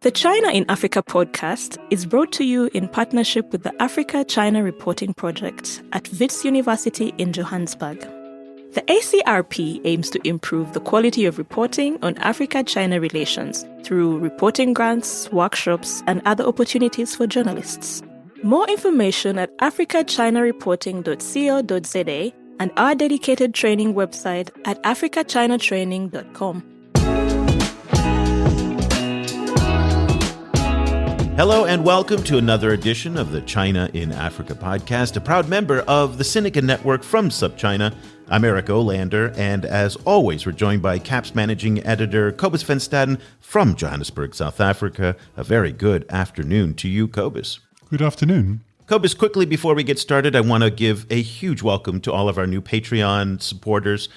The China in Africa podcast is brought to you in partnership with the Africa-China Reporting Project at Wits University in Johannesburg. The ACRP aims to improve the quality of reporting on Africa-China relations through reporting grants, workshops, and other opportunities for journalists. More information at africachinareporting.co.za and our dedicated training website at africachinatraining.com. Hello and welcome to another edition of the China in Africa podcast, a proud member of the Sinica Network from SupChina. I'm Eric Olander, and as always, we're joined by CAP's managing editor, Cobus van Staden from Johannesburg, South Africa. A very good afternoon to you, Cobus. Good afternoon. Cobus, quickly before we get started, I want to give a huge welcome to all of our new Patreon supporters.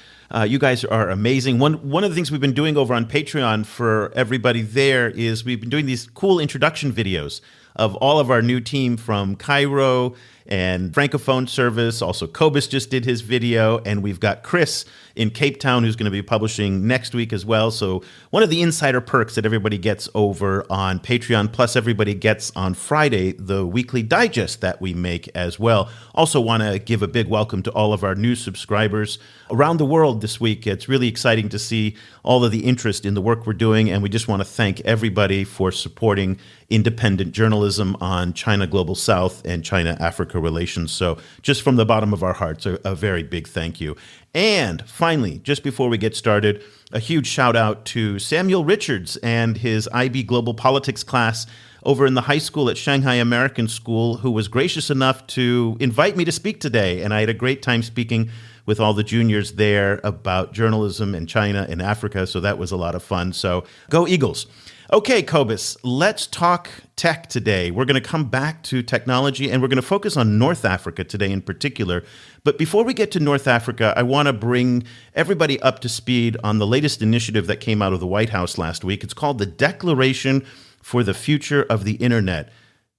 You guys are amazing. One of the things we've been doing over on Patreon for everybody there is we've been doing these cool introduction videos of all of our new team from Cairo and Francophone Service. Also, Cobus just did his video, and we've got Chris in Cape Town who's going to be publishing next week as well. So one of the insider perks that everybody gets over on Patreon, plus everybody gets on Friday, the weekly digest that we make as well. Also want to give a big welcome to all of our new subscribers around the world this week. It's really exciting to see all of the interest in the work we're doing, and we just want to thank everybody for supporting independent journalism on China Global South and China-Africa relations. So just from the bottom of our hearts, a very big thank you. And finally, just before we get started, a huge shout out to Samuel Richards and his IB Global Politics class over in the high school at Shanghai American School, who was gracious enough to invite me to speak today. And I had a great time speaking with all the juniors there about journalism in China and Africa. So that was a lot of fun. So go Eagles. Okay, Cobus, let's talk tech today. We're going to come back to technology, and we're going to focus on North Africa today in particular. But before we get to North Africa, I want to bring everybody up to speed on the latest initiative that came out of the White House last week. It's called the Declaration for the Future of the Internet.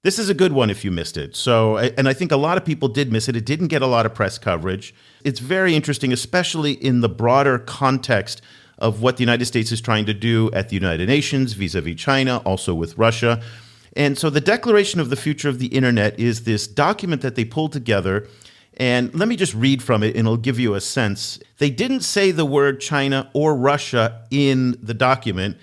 This is a good one if you missed it. And I think a lot of people did miss it. It didn't get a lot of press coverage. It's very interesting, especially in the broader context of what the United States is trying to do at the United Nations vis-a-vis China, also with Russia. And so the Declaration of the Future of the Internet is this document that they pulled together. And let me just read from it, and it'll give you a sense. They didn't say the word China or Russia in the document,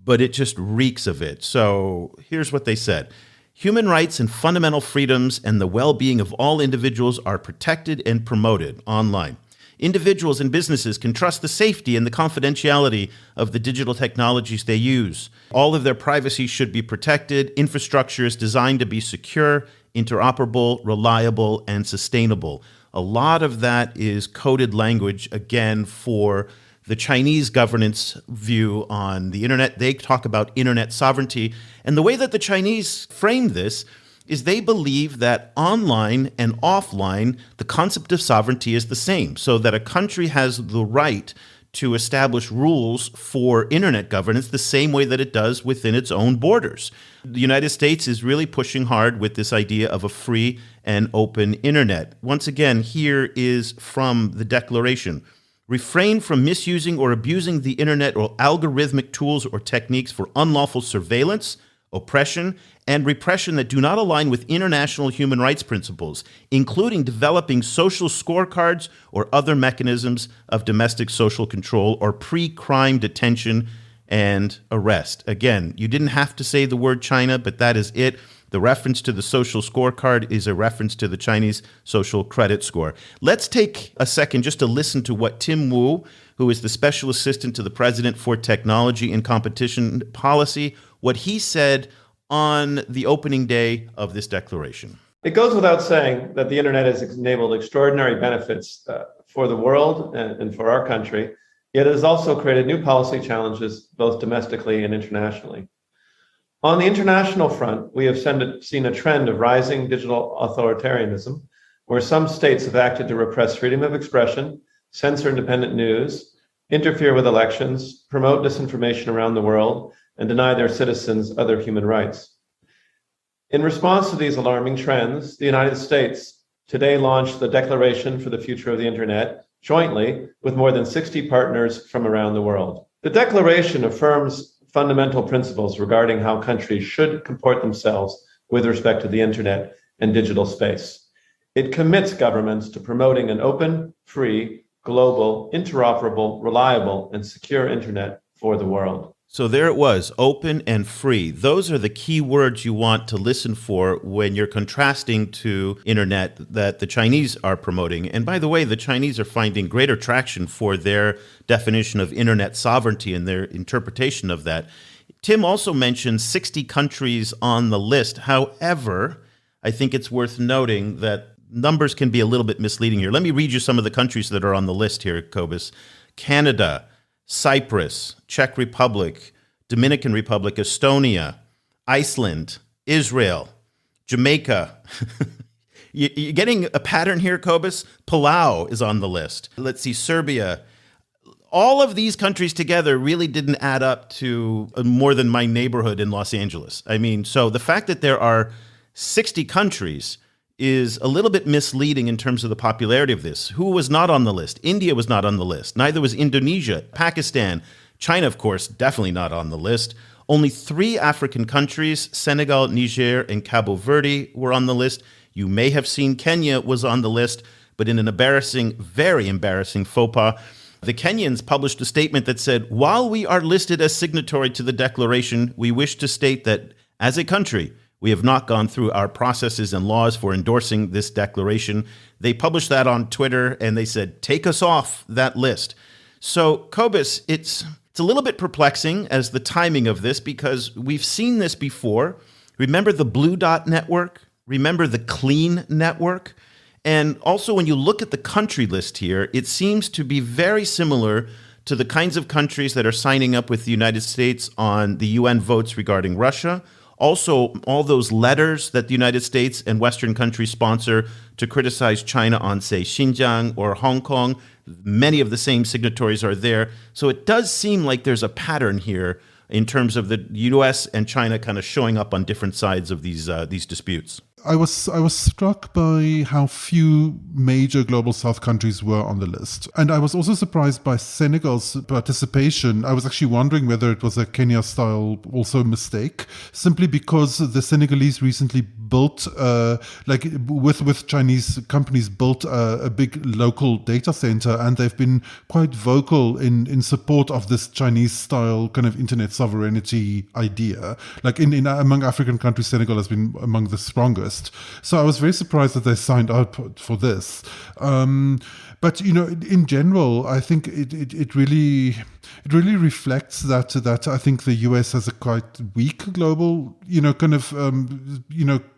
but it just reeks of it. So here's what they said. Human rights and fundamental freedoms and the well-being of all individuals are protected and promoted online. Individuals and businesses can trust the safety and the confidentiality of the digital technologies they use. All of their privacy should be protected. Infrastructure is designed to be secure, interoperable, reliable, and sustainable. A lot of that is coded language, again, for the Chinese governance view on the internet. They talk about internet sovereignty. And the way that the Chinese frame this is they believe that online and offline, the concept of sovereignty is the same, so that a country has the right to establish rules for internet governance the same way that it does within its own borders. The United States is really pushing hard with this idea of a free and open internet. Once again, here is from the declaration. Refrain from misusing or abusing the internet or algorithmic tools or techniques for unlawful surveillance, oppression, and repression that do not align with international human rights principles, including developing social scorecards or other mechanisms of domestic social control or pre-crime detention and arrest. Again, you didn't have to say the word China, but that is it. The reference to the social scorecard is a reference to the Chinese social credit score. Let's take a second just to listen to what Tim Wu, who is the Special Assistant to the President for Technology and Competition Policy, what he said on the opening day of this declaration. It goes without saying that the internet has enabled extraordinary benefits for the world and for our country, yet it has also created new policy challenges both domestically and internationally. On the international front, we have seen a trend of rising digital authoritarianism, where some states have acted to repress freedom of expression, censor independent news, interfere with elections, promote disinformation around the world, and deny their citizens other human rights. In response to these alarming trends, the United States today launched the Declaration for the Future of the Internet jointly with more than 60 partners from around the world. The declaration affirms fundamental principles regarding how countries should comport themselves with respect to the internet and digital space. It commits governments to promoting an open, free, global, interoperable, reliable, and secure internet for the world. So there it was, open and free. Those are the key words you want to listen for when you're contrasting to internet that the Chinese are promoting. And by the way, the Chinese are finding greater traction for their definition of internet sovereignty and their interpretation of that. Tim also mentioned 60 countries on the list. However, I think it's worth noting that numbers can be a little bit misleading here. Let me read you some of the countries that are on the list here, Cobus. Canada, Cyprus, Czech Republic, Dominican Republic, Estonia, Iceland, Israel, Jamaica. You're getting a pattern here, Cobus? Palau is on the list. Let's see, Serbia. All of these countries together really didn't add up to more than my neighborhood in Los Angeles. I mean, so the fact that there are 60 countries is a little bit misleading in terms of the popularity of this. Who was not on the list? India was not on the list. Neither was Indonesia, Pakistan, China, of course, definitely not on the list. Only 3 African countries, Senegal, Niger, and Cabo Verde, were on the list. You may have seen Kenya was on the list, but in an embarrassing, very embarrassing faux pas, the Kenyans published a statement that said, while we are listed as signatory to the declaration, we wish to state that as a country, we have not gone through our processes and laws for endorsing this declaration. They published that on Twitter, and they said, take us off that list. So, Cobus, it's a little bit perplexing as the timing of this, because we've seen this before. Remember the Blue Dot Network? Remember the Clean Network? And also, when you look at the country list here, it seems to be very similar to the kinds of countries that are signing up with the United States on the UN votes regarding Russia. Also, all those letters that the United States and Western countries sponsor to criticize China on, say, Xinjiang or Hong Kong, many of the same signatories are there. So it does seem like there's a pattern here in terms of the U.S. and China kind of showing up on different sides of these disputes. I was struck by how few major global south countries were on the list. And I was also surprised by Senegal's participation. I was actually wondering whether it was a Kenya-style also mistake, simply because the Senegalese recently built, with Chinese companies, built a big local data center, and they've been quite vocal in support of this Chinese-style kind of internet sovereignty idea. Like in among African countries, Senegal has been among the strongest. So I was very surprised that they signed up for this. But in general, I think it really reflects that I think the US has a quite weak global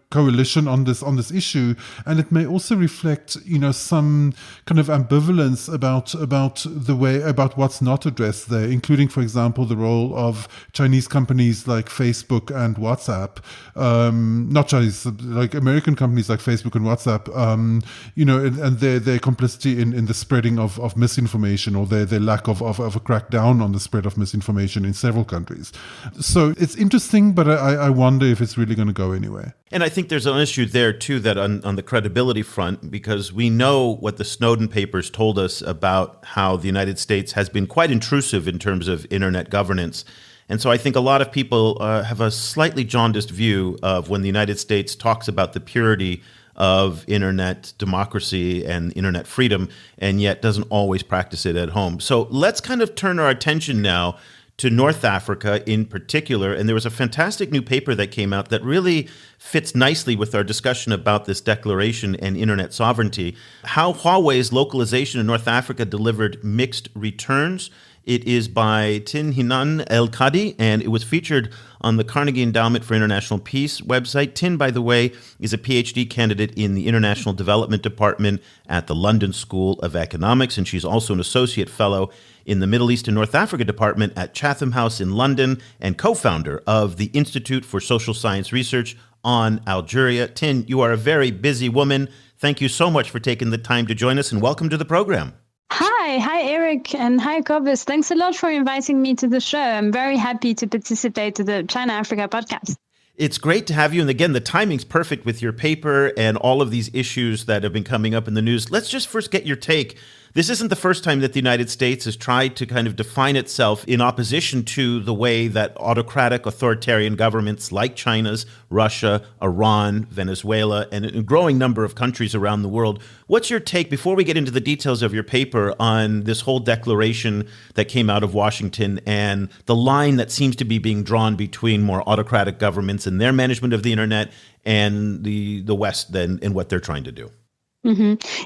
coalition on this issue, and it may also reflect some kind of ambivalence about what's not addressed there, including, for example, the role of Chinese companies like Facebook and WhatsApp, not Chinese, like American companies like Facebook and WhatsApp, and their complicity in the spreading of misinformation, or their lack of a crackdown on the spread of misinformation in several countries. So it's interesting, but I wonder if it's really going to go anywhere. And I think there's an issue there, too, that on the credibility front, because we know what the Snowden papers told us about how the United States has been quite intrusive in terms of internet governance. And so I think a lot of people have a slightly jaundiced view of when the United States talks about the purity of internet democracy and internet freedom, and yet doesn't always practice it at home. So let's kind of turn our attention now to North Africa in particular. And there was a fantastic new paper that came out that really fits nicely with our discussion about this declaration and internet sovereignty. How Huawei's localization in North Africa delivered mixed returns. It is by Hinane El Kadi, and it was featured on the Carnegie Endowment for International Peace website. Tin, by the way, is a PhD candidate in the International Development Department at the London School of Economics, and she's also an associate fellow in the Middle East and North Africa Department at Chatham House in London, and co-founder of the Institute for Social Science Research on Algeria. Tin, you are a very busy woman. Thank you so much for taking the time to join us, and welcome to the program. Hi, Eric, and hi, Cobus. Thanks a lot for inviting me to the show. I'm very happy to participate to the China-Africa podcast. It's great to have you. And again, the timing's perfect with your paper and all of these issues that have been coming up in the news. Let's just first get your take. This isn't the first time that the United States has tried to kind of define itself in opposition to the way that autocratic authoritarian governments like China's, Russia, Iran, Venezuela, and a growing number of countries around the world. What's your take, before we get into the details of your paper, on this whole declaration that came out of Washington and the line that seems to be being drawn between more autocratic governments and their management of the internet and the West then in what they're trying to do?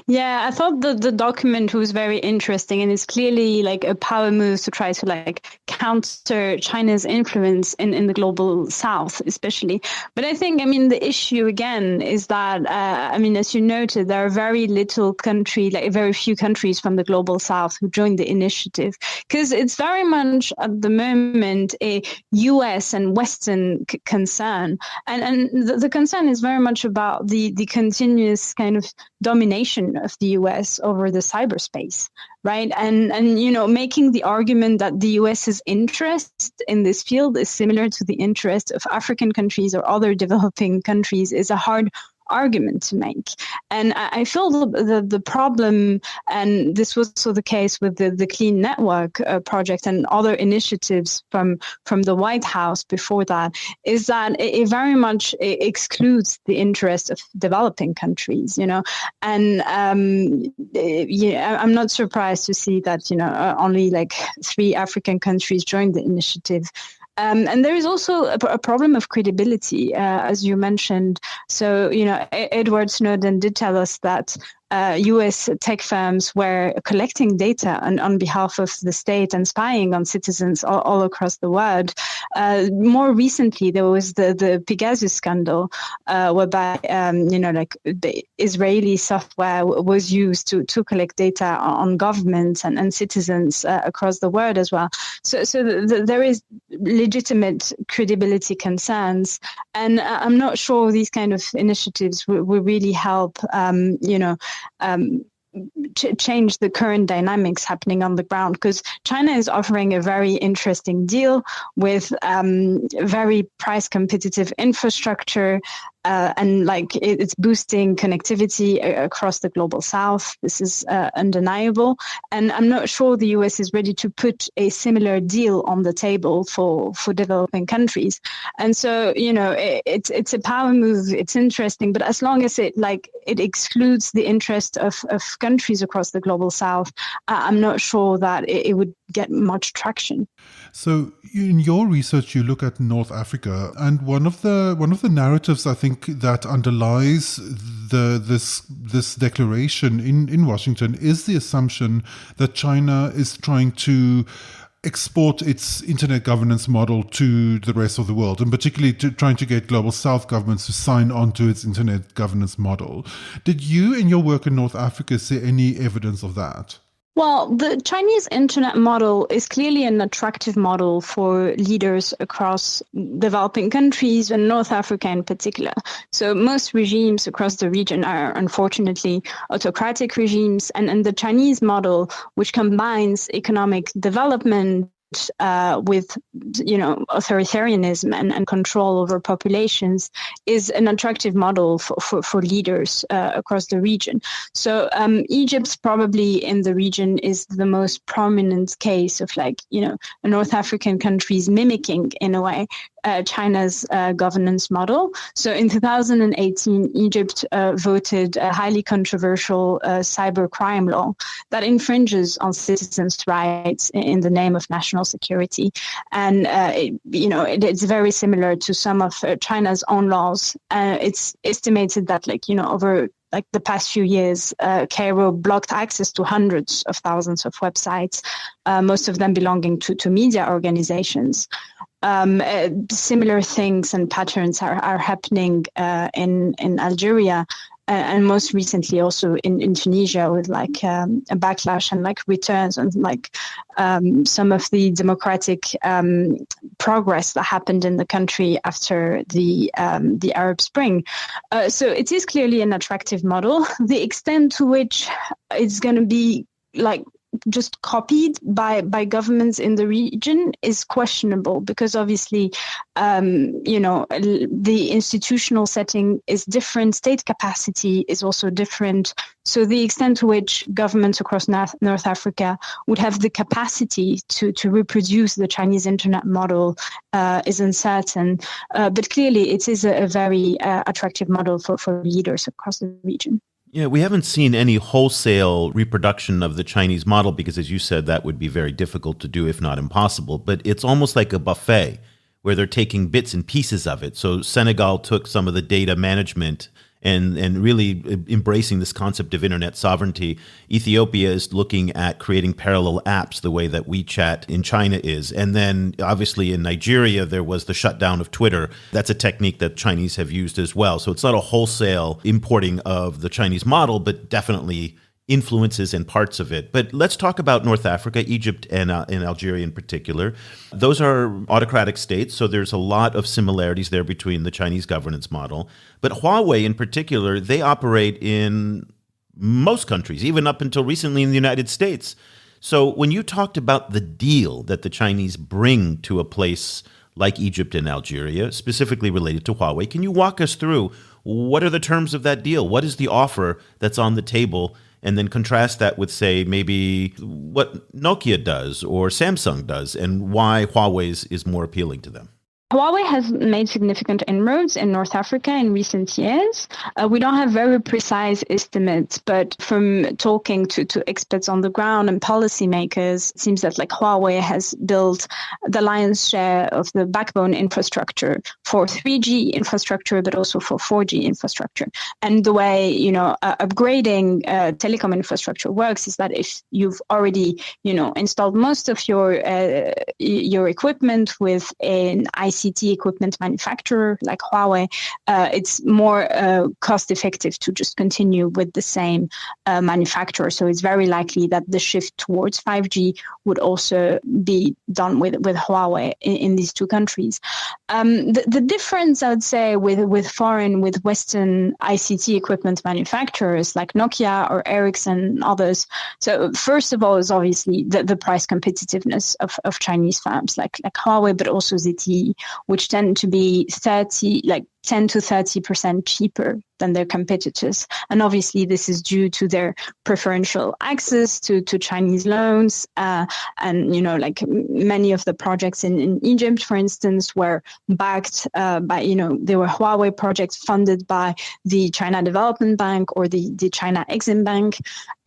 Yeah, I thought the document was very interesting, and it's clearly like a power move to try to like counter China's influence in the global South, especially. But I think, the issue again is that, as you noted, there are very few countries from the global South who joined the initiative, because it's very much at the moment a US and Western concern. And the concern is very much about the continuous kind of domination of the US over the cyberspace, right? And making the argument that the US's interest in this field is similar to the interest of African countries or other developing countries is a hard argument to make. And I feel the problem, and this was also the case with the Clean Network project and other initiatives from the White House before that, is that it very much excludes the interest of developing countries, and I'm not surprised to see that, only like 3 African countries joined the initiative. And there is also a problem of credibility, as you mentioned. So, Edward Snowden did tell us that US tech firms were collecting data on behalf of the state and spying on citizens all across the world. More recently, there was the Pegasus scandal, whereby, the Israeli software was used to collect data on governments and citizens across the world as well. So there is legitimate credibility concerns, and I'm not sure these kind of initiatives will really help, change the current dynamics happening on the ground, because China is offering a very interesting deal with very price competitive infrastructure, and it's boosting connectivity across the global South. This is undeniable. And I'm not sure the US is ready to put a similar deal on the table for developing countries. And so, it's a power move. It's interesting, but as long as it excludes the interest of countries across the global South, I'm not sure that it would get much traction. So in your research, you look at North Africa, and one of the narratives I think that underlies this declaration in Washington is the assumption that China is trying to export its internet governance model to the rest of the world, and particularly trying to get global South governments to sign on to its internet governance model. Did you, in your work in North Africa, see any evidence of that? Well, the Chinese internet model is clearly an attractive model for leaders across developing countries and North Africa in particular. So most regimes across the region are unfortunately autocratic regimes, and the Chinese model, which combines economic development with authoritarianism and control over populations, is an attractive model for leaders across the region. So Egypt probably in the region is the most prominent case of a North African countries mimicking in a way China's governance model. So in 2018, Egypt voted a highly controversial cybercrime law that infringes on citizens' rights in the name of national security. And, it's very similar to some of China's own laws. It's estimated that, over the past few years, Cairo blocked access to hundreds of thousands of websites, most of them belonging to media organizations. Similar things and patterns are happening in Algeria, and most recently also in Tunisia, with a backlash and returns on some of the democratic progress that happened in the country after the Arab Spring. So it is clearly an attractive model. The extent to which it's going to be just copied by governments in the region is questionable, because obviously, the institutional setting is different, state capacity is also different. So the extent to which governments across North Africa would have the capacity to reproduce the Chinese internet model is uncertain. But clearly, it is a very attractive model for leaders across the region. Yeah, we haven't seen any wholesale reproduction of the Chinese model because, as you said, that would be very difficult to do, if not impossible. But it's almost like a buffet where they're taking bits and pieces of it. So Senegal took some of the data management and really embracing this concept of internet sovereignty. Ethiopia is looking at creating parallel apps the way that WeChat in China is. And then obviously in Nigeria, there was the shutdown of Twitter. That's a technique that Chinese have used as well. So it's not a wholesale importing of the Chinese model, but definitely influences and parts of it. But let's talk about North Africa, Egypt and Algeria in particular. Those are autocratic states, so there's a lot of similarities there between the Chinese governance model. But Huawei in particular, they operate in most countries, even up until recently in the United States. So when you talked about the deal that the Chinese bring to a place like Egypt and Algeria, specifically related to Huawei, can you walk us through what are the terms of that deal? What is the offer that's on the table? And then contrast that with, say, maybe what Nokia does or Samsung does, and why Huawei's is more appealing to them. Huawei has made significant inroads in North Africa in recent years. We don't have very precise estimates, but from talking to experts on the ground and policymakers, it seems that Huawei has built the lion's share of the backbone infrastructure for 3G infrastructure, but also for 4G infrastructure. And the way, upgrading telecom infrastructure works is that if you've already, installed most of your equipment with an ICT equipment manufacturer like Huawei, it's more cost effective to just continue with the same manufacturer. So it's very likely that the shift towards 5G would also be done with Huawei in these two countries. The difference, I would say, with Western ICT equipment manufacturers like Nokia or Ericsson and others. So first of all is obviously the price competitiveness of Chinese firms like Huawei, but also ZTE, which tend to be 10 to 30% cheaper than their competitors. And obviously this is due to their preferential access to Chinese loans. And, many of the projects in Egypt, for instance, were backed by, they were Huawei projects funded by the China Development Bank or the China Exim Bank.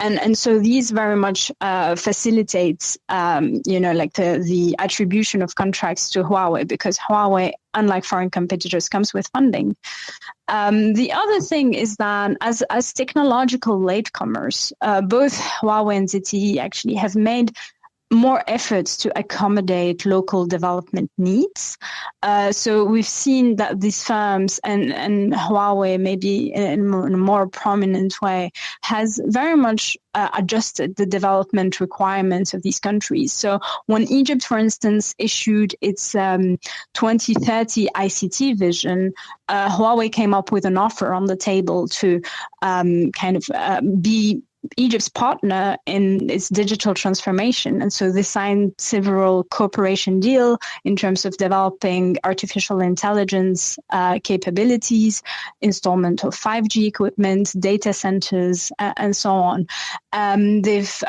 And so these very much facilitates, the attribution of contracts to Huawei, because Huawei, unlike foreign competitors, comes with funding. The other thing is that as technological latecomers, both Huawei and ZTE actually have made more efforts to accommodate local development needs. So we've seen that these firms and Huawei, maybe in a more prominent way, has very much adjusted the development requirements of these countries. So when Egypt, for instance, issued its 2030 ICT vision, Huawei came up with an offer on the table to be Egypt's partner in its digital transformation. And so they signed several cooperation deals in terms of developing artificial intelligence capabilities, installment of 5G equipment, data centers, and so on. They've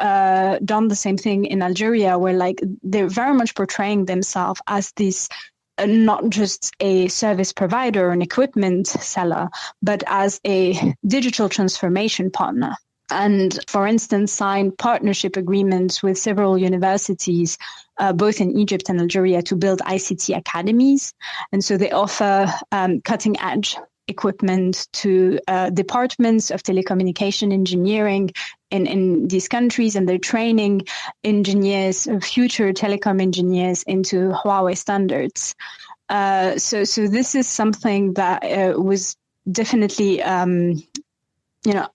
done the same thing in Algeria, where they're very much portraying themselves as this not just a service provider, an equipment seller, but as a digital transformation partner. And, for instance, signed partnership agreements with several universities, both in Egypt and Algeria, to build ICT academies. And so they offer cutting-edge equipment to departments of telecommunication engineering in these countries, and they're training engineers, future telecom engineers, into Huawei standards. So this is something that was definitely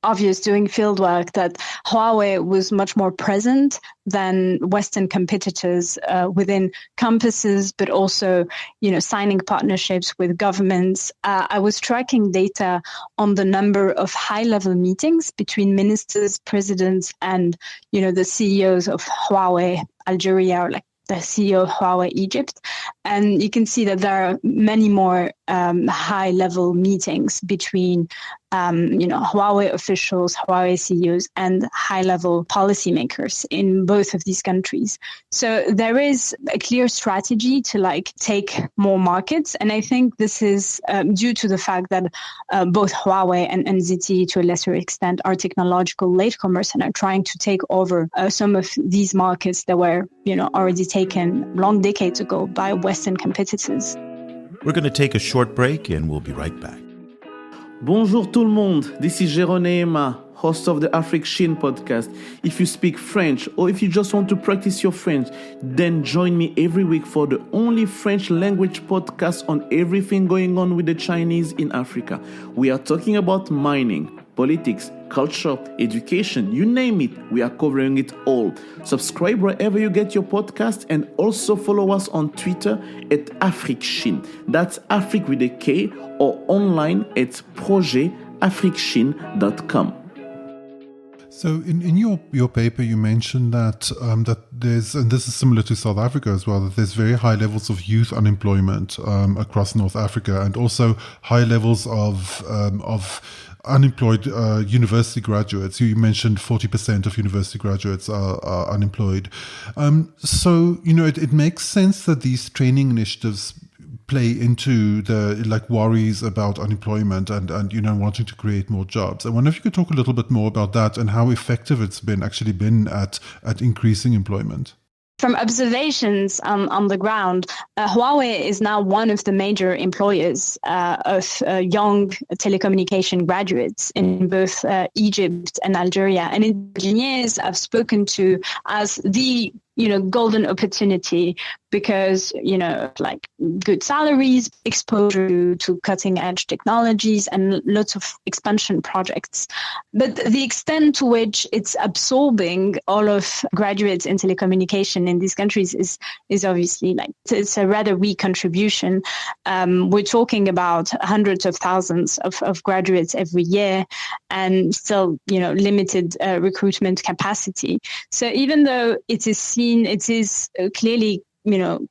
obvious doing field work that Huawei was much more present than Western competitors within campuses, but also, signing partnerships with governments. I was tracking data on the number of high-level meetings between ministers, presidents, and, the CEOs of Huawei, Algeria, or the CEO of Huawei Egypt. And you can see that there are many more high-level meetings between Huawei officials, Huawei CEOs, and high-level policymakers in both of these countries. So there is a clear strategy to take more markets. And I think this is due to the fact that both Huawei and ZTE, to a lesser extent, are technological latecomers and are trying to take over some of these markets that were, already taken long decades ago by Western competitors. We're going to take a short break and we'll be right back. Bonjour tout le monde, this is Jérôme, host of the Afrique Chine podcast. If you speak French or if you just want to practice your French, then join me every week for the only French language podcast on everything going on with the Chinese in Africa. We are talking about mining, politics, culture, education, you name it, we are covering it all. Subscribe wherever you get your podcast and also follow us on Twitter at Afrique Chine. That's Afrique with a K, or online at projetafriquechine.com. So in your paper, you mentioned that there's, and this is similar to South Africa as well, that there's very high levels of youth unemployment across North Africa, and also high levels of unemployed university graduates. You mentioned 40% of university graduates are unemployed. So, it makes sense that these training initiatives play into the worries about unemployment and wanting to create more jobs. I wonder if you could talk a little bit more about that and how effective it's been at increasing employment. From observations on the ground, Huawei is now one of the major employers of young telecommunication graduates in both Egypt and Algeria. And engineers I've spoken to as the golden opportunity because, good salaries, exposure to cutting edge technologies, and lots of expansion projects. But the extent to which it's absorbing all of graduates in telecommunication in these countries is obviously it's a rather weak contribution. We're talking about hundreds of thousands of graduates every year and still, limited recruitment capacity. So even though it is clearly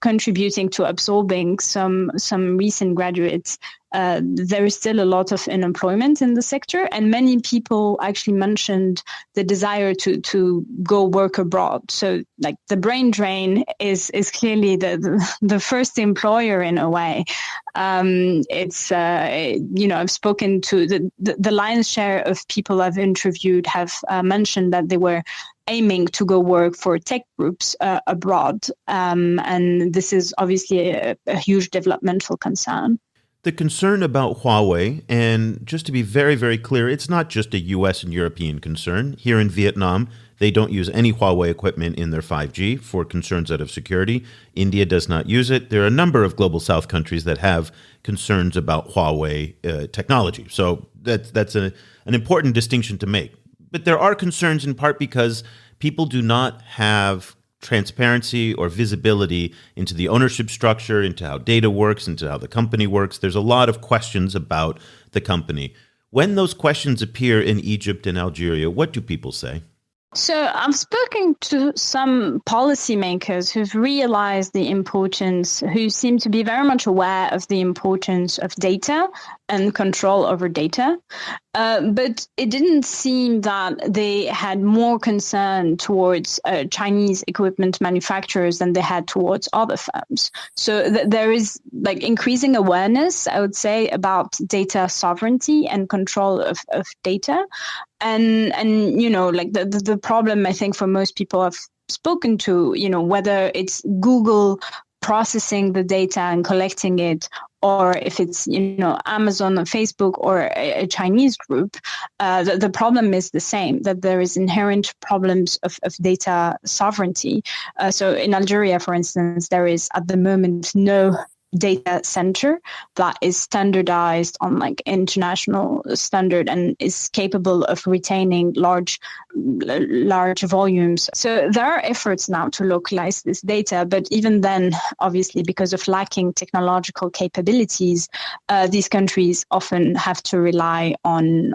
contributing to absorbing some recent graduates, there is still a lot of unemployment in the sector, and many people actually mentioned the desire to go work abroad. So the brain drain is clearly the first employer in a way. I've spoken to the lion's share of people I've interviewed have mentioned that they were aiming to go work for tech groups abroad. And this is obviously a huge developmental concern. The concern about Huawei, and just to be very, very clear, it's not just a US and European concern. Here in Vietnam, they don't use any Huawei equipment in their 5G for concerns out of security. India does not use it. There are a number of global South countries that have concerns about Huawei technology. So that's an important distinction to make. But there are concerns in part because people do not have transparency or visibility into the ownership structure, into how data works, into how the company works. There's a lot of questions about the company. When those questions appear in Egypt and Algeria, what do people say? So I've spoken to some policymakers who've realized the importance, who seem to be very much aware of the importance of data and control over data. But it didn't seem that they had more concern towards Chinese equipment manufacturers than they had towards other firms. So there is increasing awareness, I would say, about data sovereignty and control of data. And the problem, I think, for most people I've spoken to, whether it's Google processing the data and collecting it, or if it's, Amazon or Facebook or a Chinese group, the problem is the same, that there is inherent problems of data sovereignty. So in Algeria, for instance, there is at the moment no data center that is standardized on like international standard and is capable of retaining large volumes. So there are efforts now to localize this data, but even then, obviously, because of lacking technological capabilities, these countries often have to rely on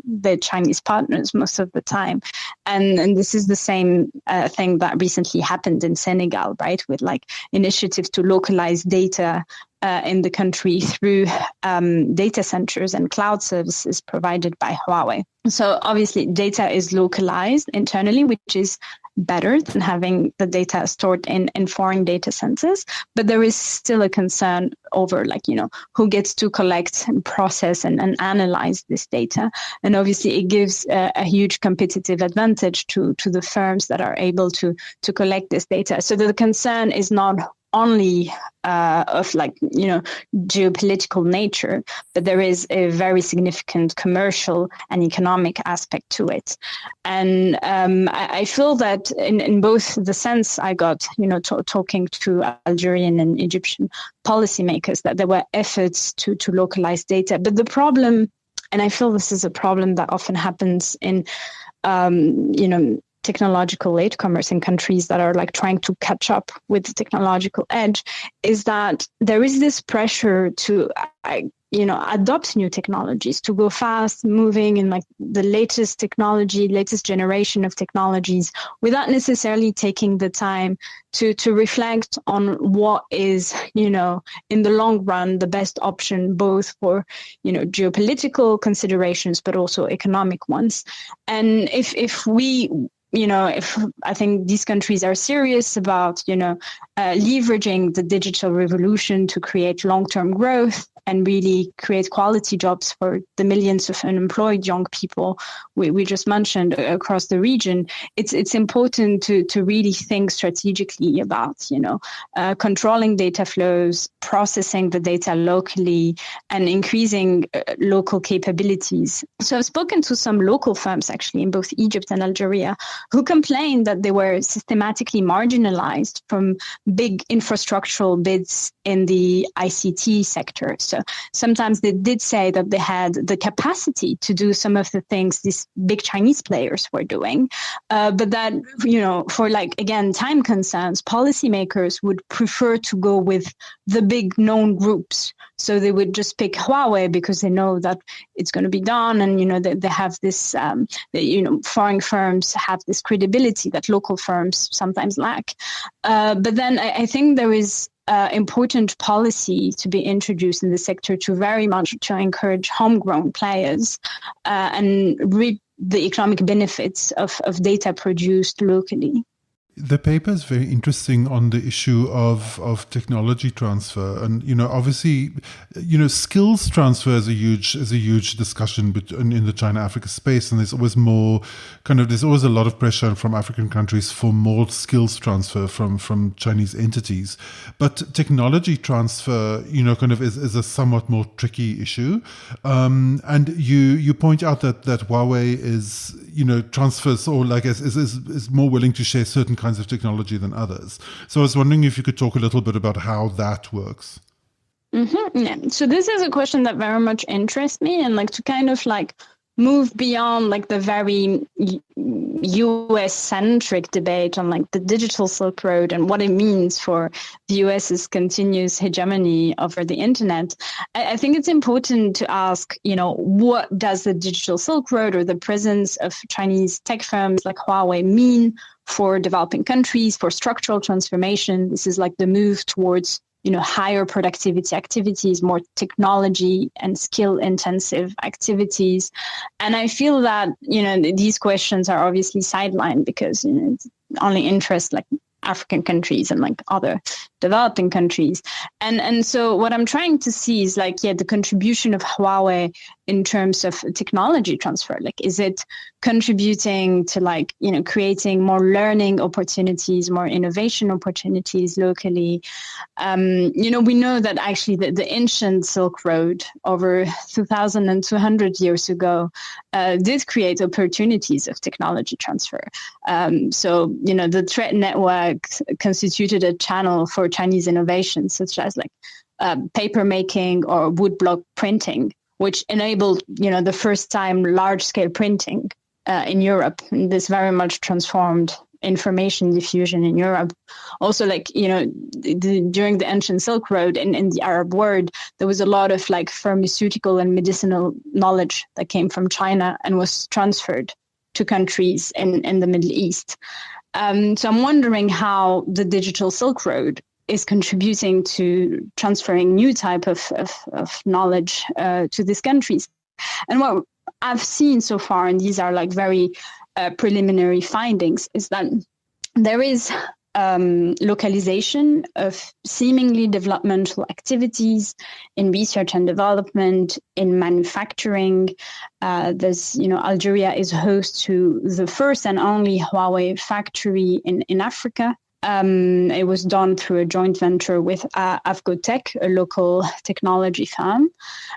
their Chinese partners most of the time. And this is the same thing that recently happened in Senegal, right, with like initiatives to localize data in the country through data centers and cloud services provided by Huawei. So obviously data is localized internally, which is better than having the data stored in foreign data centers. But there is still a concern over who gets to collect and process and analyze this data. And obviously it gives a huge competitive advantage to the firms that are able to collect this data. So the concern is not only of geopolitical nature, but there is a very significant commercial and economic aspect to it. And I feel that in both the sense I got, talking to Algerian and Egyptian policymakers, that there were efforts to localize data. But the problem, and I feel this is a problem that often happens in, technological latecomers in countries that are like trying to catch up with the technological edge, is that there is this pressure to adopt new technologies, to go fast moving in like the latest technology, latest generation of technologies, without necessarily taking the time to reflect on what is, in the long run, the best option, both for, geopolitical considerations, but also economic ones. And if I think these countries are serious about, leveraging the digital revolution to create long-term growth and really create quality jobs for the millions of unemployed young people we just mentioned across the region, it's important to really think strategically about, controlling data flows, processing the data locally, and increasing local capabilities. So I've spoken to some local firms actually in both Egypt and Algeria who complained that they were systematically marginalized from big infrastructural bids in the ICT sector. So sometimes they did say that they had the capacity to do some of the things these big Chinese players were doing, but that, for time concerns, policymakers would prefer to go with the big known groups. So they would just pick Huawei because they know that it's going to be done, and they have this. Foreign firms have this credibility that local firms sometimes lack. But then I think there is important policy to be introduced in the sector to very much to encourage homegrown players and reap the economic benefits of data produced locally. The paper is very interesting on the issue of technology transfer, and obviously, skills transfer is a huge discussion in the China-Africa space, and there's always a lot of pressure from African countries for more skills transfer from Chinese entities, but technology transfer, is a somewhat more tricky issue, and you point out that Huawei is transfers or is more willing to share certain kinds of technology than others. So I was wondering if you could talk a little bit about how that works. Mm-hmm. Yeah. So this is a question that very much interests me, and to kind of move beyond the very US-centric debate on the digital Silk Road and what it means for the US's continuous hegemony over the internet. I think it's important to ask, what does the digital Silk Road or the presence of Chinese tech firms like Huawei mean for developing countries, for structural transformation? This is the move towards higher productivity activities, more technology and skill intensive activities. And I feel that, these questions are obviously sidelined because it only interests African countries and other developing countries. And so what I'm trying to see is the contribution of Huawei in terms of technology transfer. Is it contributing to creating more learning opportunities, more innovation opportunities locally? We know that actually the ancient Silk Road over 2,200 years ago did create opportunities of technology transfer. So the trade network constituted a channel for Chinese innovations, such as like paper making or woodblock printing, which enabled, the first time large-scale printing in Europe. And this very much transformed information diffusion in Europe. Also, during the ancient Silk Road and in the Arab world, there was a lot of like pharmaceutical and medicinal knowledge that came from China and was transferred to countries in the Middle East. So I'm wondering how the digital Silk Road is contributing to transferring new type of knowledge to these countries. And what I've seen so far, and these are like very preliminary findings, is that there is localization of seemingly developmental activities in research and development, in manufacturing. Algeria is host to the first and only Huawei factory in Africa. It was done through a joint venture with Avgotech, a local technology firm.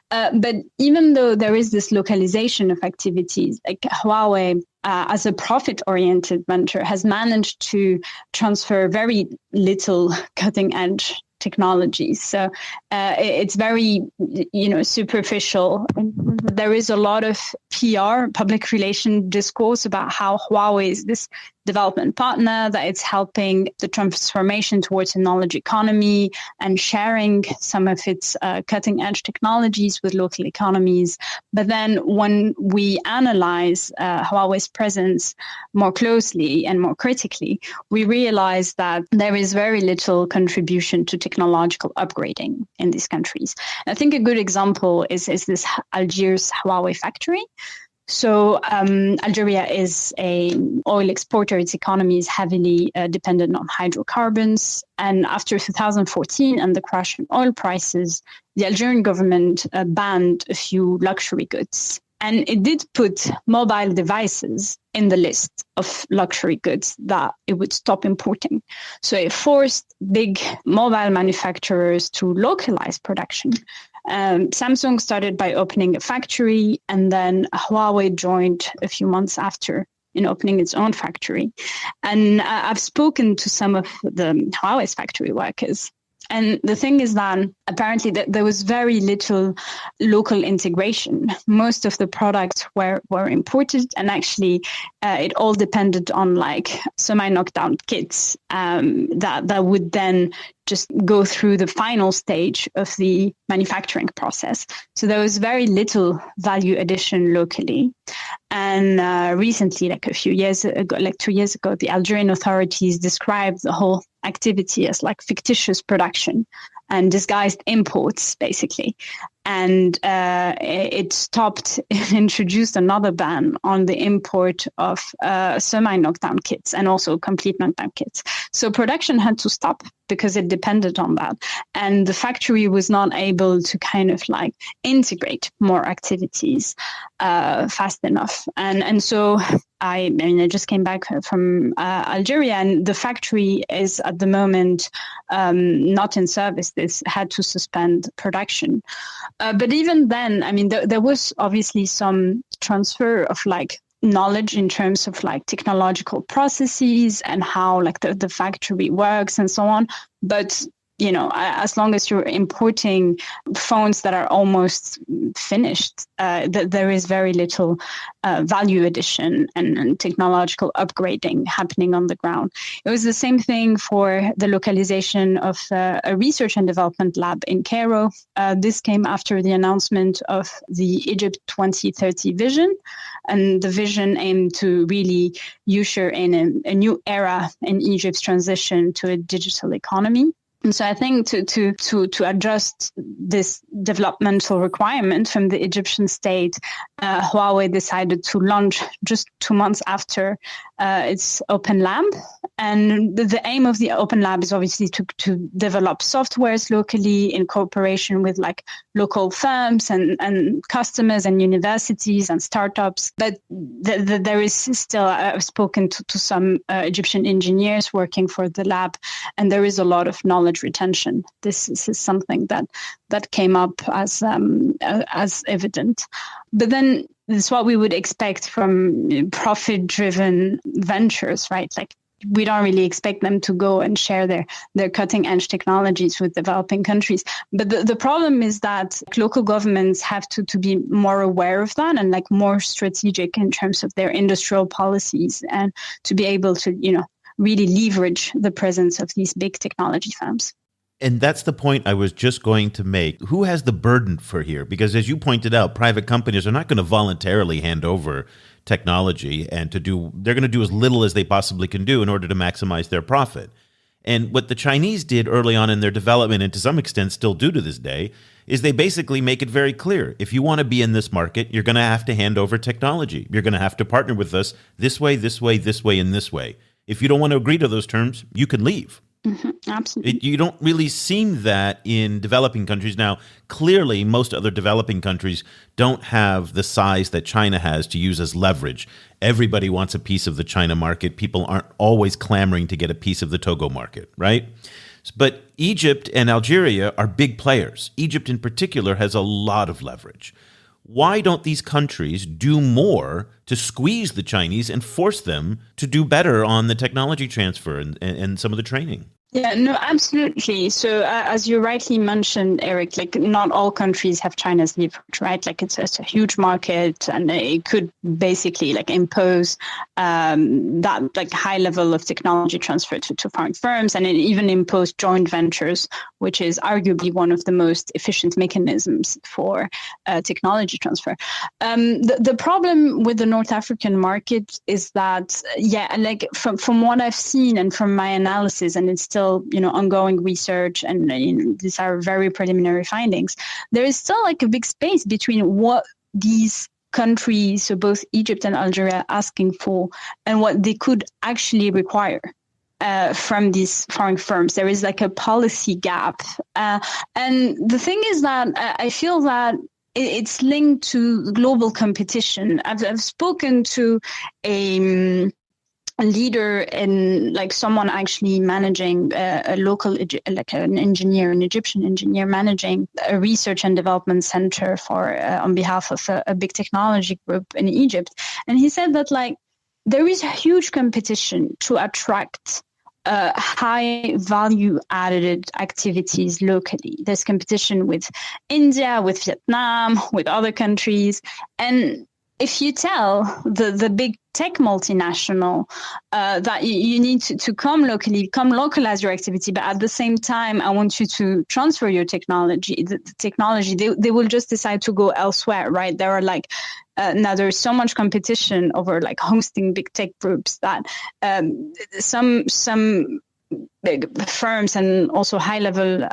But even though there is this localization of activities, like Huawei, as a profit-oriented venture, has managed to transfer very little cutting-edge technologies. So it's very, superficial. There is a lot of PR, public relation discourse about how Huawei is this development partner, that it's helping the transformation towards a knowledge economy and sharing some of its cutting edge technologies with local economies. But then when we analyze Huawei's presence more closely and more critically, we realize that there is very little contribution to technological upgrading in these countries. I think a good example is this Algiers Huawei factory. So Algeria is an oil exporter. Its economy is heavily dependent on hydrocarbons. And after 2014 and the crash in oil prices, the Algerian government banned a few luxury goods. And it did put mobile devices in the list of luxury goods that it would stop importing. So it forced big mobile manufacturers to localize production. Samsung started by opening a factory, and then Huawei joined a few months after in opening its own factory. And I've spoken to some of the Huawei's factory workers. And the thing is that apparently there was very little local integration. Most of the products were imported, and actually it all depended on like semi-knockdown kits that would then just go through the final stage of the manufacturing process. So there was very little value addition locally. And recently, like 2 years ago, the Algerian authorities described the whole activity as like fictitious production and disguised imports, basically. And it introduced another ban on the import of semi-knockdown kits and also complete knockdown kits. So production had to stop because it depended on that. And the factory was not able to kind of like integrate more activities fast enough. And so I just came back from Algeria, and the factory is at the moment not in service. This had to suspend production. But even then, there was obviously some transfer of like knowledge in terms of like technological processes and how like the factory works and so on. But as long as you're importing phones that are almost finished, there is very little value addition and technological upgrading happening on the ground. It was the same thing for the localization of a research and development lab in Cairo. This came after the announcement of the Egypt 2030 vision. And the vision aimed to really usher in a new era in Egypt's transition to a digital economy. And so I think to adjust this developmental requirement from the Egyptian state, Huawei decided to launch just 2 months after its Open Lab. And the aim of the Open Lab is obviously to develop softwares locally in cooperation with like local firms and customers and universities and startups. But there is still, I've spoken to some Egyptian engineers working for the lab, and there is a lot of knowledge retention. This is something that came up as evident. But then it's what we would expect from profit-driven ventures, right? Like we don't really expect them to go and share their cutting edge technologies with developing countries. But the problem is that local governments have to be more aware of that and like more strategic in terms of their industrial policies, and to be able to, really leverage the presence of these big technology firms. And that's the point I was just going to make. Who has the burden for here? Because as you pointed out, private companies are not going to voluntarily hand over technology, and they're going to do as little as they possibly can do in order to maximize their profit. And what the Chinese did early on in their development, and to some extent still do to this day, is they basically make it very clear. If you want to be in this market, you're going to have to hand over technology. You're going to have to partner with us this way, this way, this way, and this way. If you don't want to agree to those terms, you can leave. Mm-hmm, absolutely. You don't really see that in developing countries. Now, clearly, most other developing countries don't have the size that China has to use as leverage. Everybody wants a piece of the China market. People aren't always clamoring to get a piece of the Togo market, right? But Egypt and Algeria are big players. Egypt in particular has a lot of leverage. Why don't these countries do more to squeeze the Chinese and force them to do better on the technology transfer and some of the training? Yeah, no, absolutely. So as you rightly mentioned, Eric, like not all countries have China's leverage, right? Like it's a huge market, and it could basically like impose that like high level of technology transfer to foreign firms, and it even impose joint ventures, which is arguably one of the most efficient mechanisms for technology transfer. The problem with the North African market is that, like from what I've seen and from my analysis, and it's still ongoing research, and these are very preliminary findings, there is still like a big space between what these countries, so both Egypt and Algeria, are asking for and what they could actually require from these foreign firms. There is like a policy gap, and the thing is that I feel that it's linked to global competition. I've spoken to a leader in like someone actually managing a local, like an Egyptian engineer managing a research and development center for on behalf of a big technology group in Egypt. And he said that like there is a huge competition to attract high value added activities locally. There's competition with India, with Vietnam, with other countries. And if you tell the big tech multinational that you need to come locally, come localize your activity, but at the same time, I want you to transfer your technology, the technology, they will just decide to go elsewhere, right? There are like, now there's so much competition over like hosting big tech groups that some big firms and also high level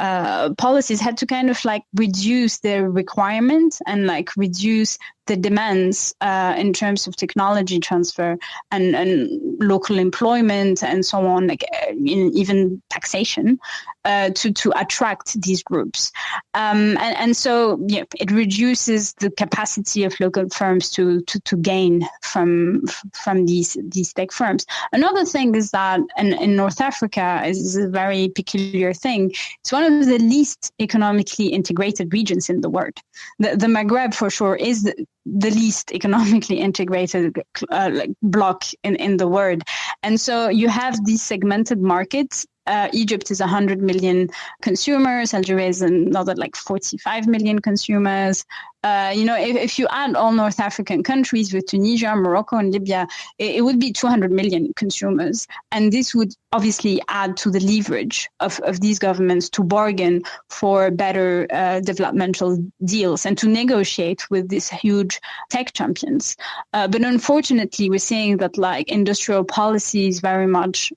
policies had to kind of like reduce their requirements and like reduce the demands in terms of technology transfer and local employment and so on, like even taxation to attract these groups. And so it reduces the capacity of local firms to gain from these tech firms. Another thing is that in North Africa is a very peculiar thing. It's one of the least economically integrated regions in the world. The Maghreb for sure is the least economically integrated block in the world. And so you have these segmented markets. Egypt is 100 million consumers. Algeria is another like 45 million consumers. If you add all North African countries with Tunisia, Morocco, and Libya, it would be 200 million consumers. And this would obviously add to the leverage of these governments to bargain for better developmental deals and to negotiate with these huge tech champions. But unfortunately, we're seeing that like industrial policy is very much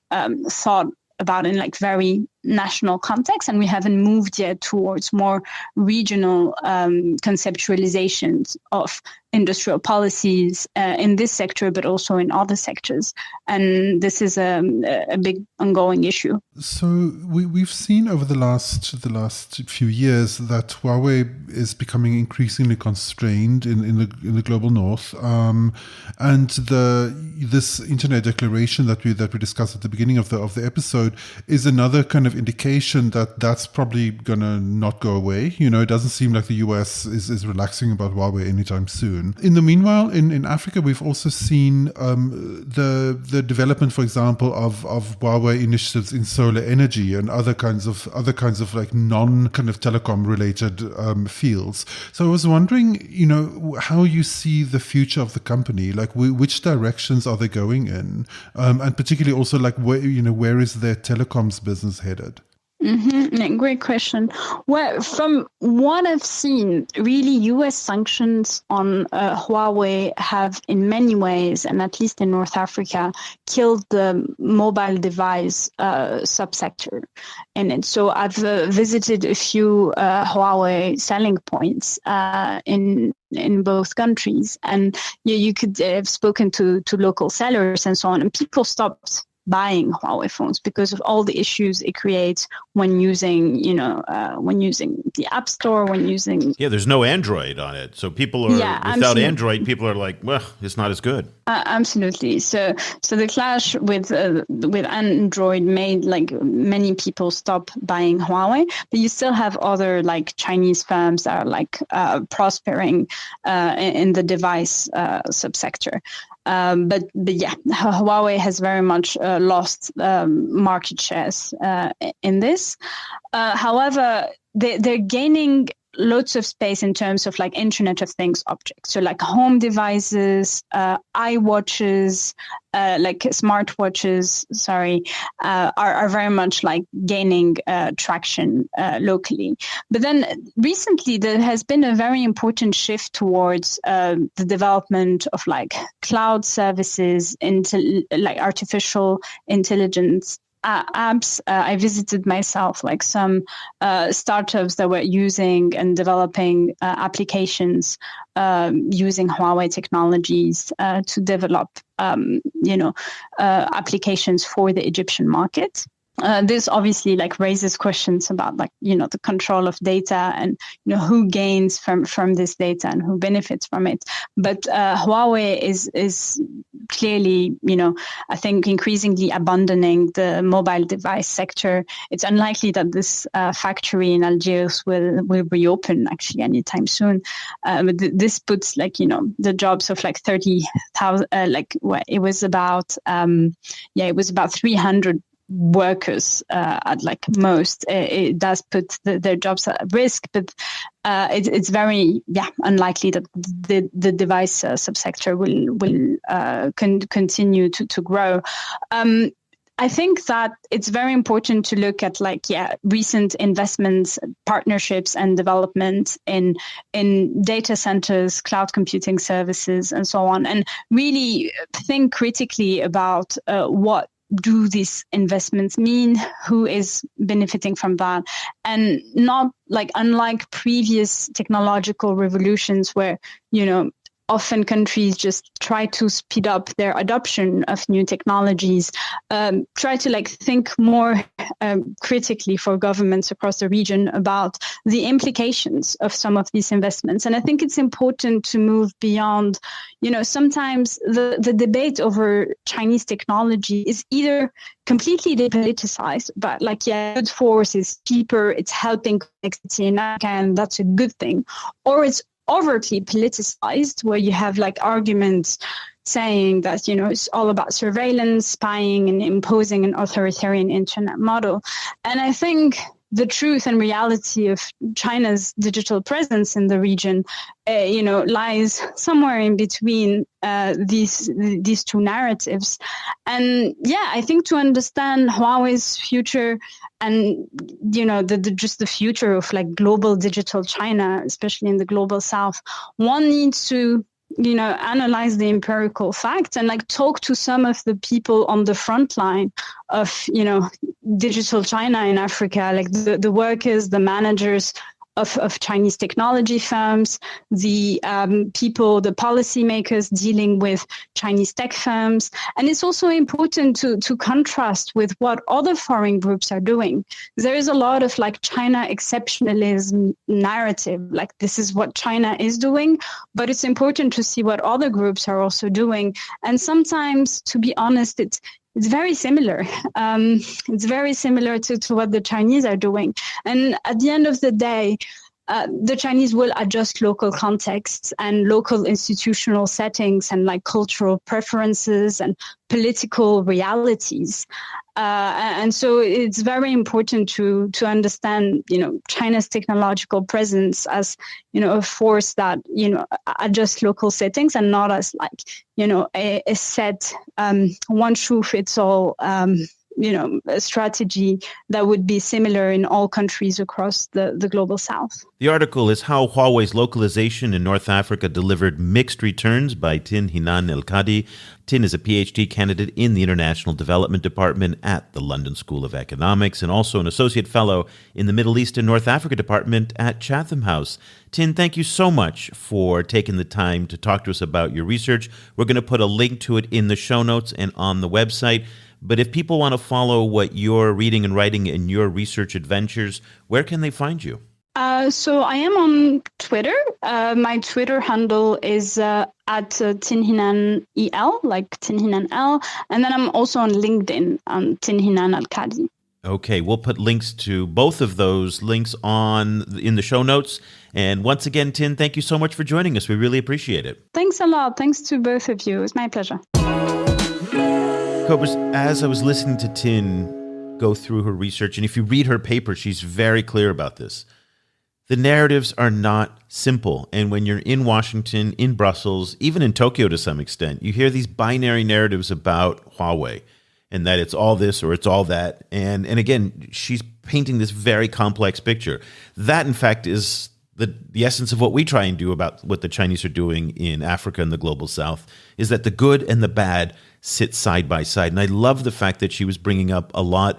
thought about in like very national context, and we haven't moved yet towards more regional conceptualizations of industrial policies in this sector, but also in other sectors. And this is a big ongoing issue. So we've seen over the last few years that Huawei is becoming increasingly constrained in the global north, and this Internet Declaration that we discussed at the beginning of the episode is another kind of indication that that's probably gonna not go away. It doesn't seem like the US is relaxing about Huawei anytime soon. soon. In the meanwhile, in Africa, we've also seen the development, for example, of Huawei initiatives in solar energy and other kinds of like non kind of telecom related fields. So I was wondering, how you see the future of the company, like which directions are they going in, and particularly also like where is their telecoms business headed? Mm-hmm. Great question. Well, from what I've seen, really, U.S. sanctions on Huawei have, in many ways, and at least in North Africa, killed the mobile device subsector in it. So I've visited a few Huawei selling points in both countries, and you could have spoken to local sellers and so on, and people stopped buying Huawei phones because of all the issues it creates when using the App Store, when using... Yeah, there's no Android on it. So people are, without absolutely. Android, people are like, well, it's not as good. Absolutely. So the clash with Android made like many people stop buying Huawei, but you still have other like Chinese firms that are like prospering in the device subsector. But yeah, Huawei has very much lost market shares in this. However, they're gaining lots of space in terms of like Internet of Things objects. So like home devices, iWatches, like smartwatches, are very much like gaining traction locally. But then recently there has been a very important shift towards the development of like cloud services, like artificial intelligence apps. I visited myself like some startups that were using and developing applications using Huawei technologies to develop applications for the Egyptian market. This obviously like raises questions about like, the control of data and, who gains from this data and who benefits from it. But Huawei is clearly, I think increasingly abandoning the mobile device sector. It's unlikely that this factory in Algiers will reopen actually anytime soon. But this puts like, the jobs of like 30,000, it was about 300 workers at like most. It does put their jobs at risk, but it's very unlikely that the device subsector will continue to grow. I think that it's very important to look at recent investments, partnerships, and development in data centers, cloud computing services, and so on, and really think critically about what do these investments mean, who is benefiting from that, and not like unlike previous technological revolutions where, often countries just try to speed up their adoption of new technologies, try to think more critically for governments across the region about the implications of some of these investments. And I think it's important to move beyond, sometimes the debate over Chinese technology is either completely depoliticized, but good force is cheaper, it's helping connectivity in Africa, and that's a good thing, or it's overtly politicized, where you have arguments saying that, it's all about surveillance, spying, and imposing an authoritarian internet model. And I think the truth and reality of China's digital presence in the region, lies somewhere in between these two narratives. And I think to understand Huawei's future and, the future of global digital China, especially in the global South, one needs to analyze the empirical facts and talk to some of the people on the front line of, digital China in Africa, the workers, the managers of Chinese technology firms, the people, the policymakers dealing with Chinese tech firms. And it's also important to contrast with what other foreign groups are doing. There is a lot of China exceptionalism narrative, this is what China is doing, but it's important to see what other groups are also doing. And sometimes, to be honest, it's very similar. It's very similar to what the Chinese are doing. And at the end of the day, the Chinese will adjust local contexts and local institutional settings and like cultural preferences and political realities. And so it's very important to understand, China's technological presence as, a force that, adjusts local settings and not as like, a set one shoe fits all a strategy that would be similar in all countries across the global south. The article is How Huawei's Localization in North Africa Delivered Mixed Returns by Hinane El Kadi. Tin is a PhD candidate in the International Development Department at the London School of Economics and also an associate fellow in the Middle East and North Africa Department at Chatham House. Tin, thank you so much for taking the time to talk to us about your research. We're going to put a link to it in the show notes and on the website. But if people want to follow what you're reading and writing in your research adventures, where can they find you? So I am on Twitter. My Twitter handle is at Hinane El, like Hinane El. And then I'm also on LinkedIn, Hinane El Kadi. Okay, we'll put links to both of those links in the show notes. And once again, Tin, thank you so much for joining us. We really appreciate it. Thanks a lot. Thanks to both of you. It's my pleasure. Cobus, as I was listening to Tin go through her research, and if you read her paper, she's very clear about this. The narratives are not simple. And when you're in Washington, in Brussels, even in Tokyo to some extent, you hear these binary narratives about Huawei and that it's all this or it's all that. And again, she's painting this very complex picture. That, in fact, is the essence of what we try and do about what the Chinese are doing in Africa and the global south, is that the good and the bad sit side by side. And I love the fact that she was bringing up a lot